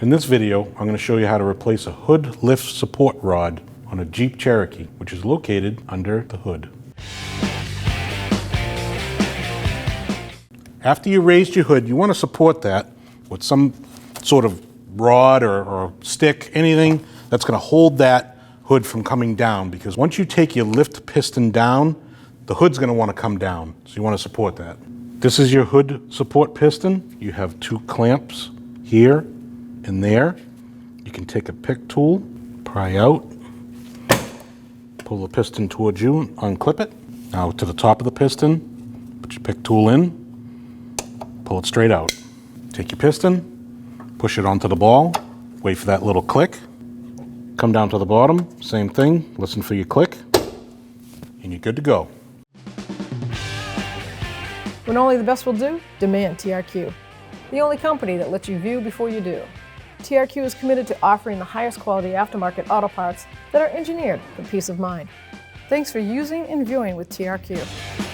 In this video, I'm going to show you how to replace a hood lift support rod on a Jeep Cherokee, which is located under the hood. After you raised your hood, you want to support that with some sort of rod or stick, anything that's going to hold that hood from coming down, because once you take your lift piston down, the hood's going to want to come down, so you want to support that. This is your hood support piston. You have two clamps here and there. You can take a pick tool, pry out, pull the piston towards you, and unclip it. Now to the top of the piston, put your pick tool in, pull it straight out. Take your piston, push it onto the ball, wait for that little click, come down to the bottom, same thing, listen for your click, and you're good to go. When only the best will do, demand TRQ. The only company that lets you view before you do. TRQ is committed to offering the highest quality aftermarket auto parts that are engineered for peace of mind. Thanks for using and viewing with TRQ.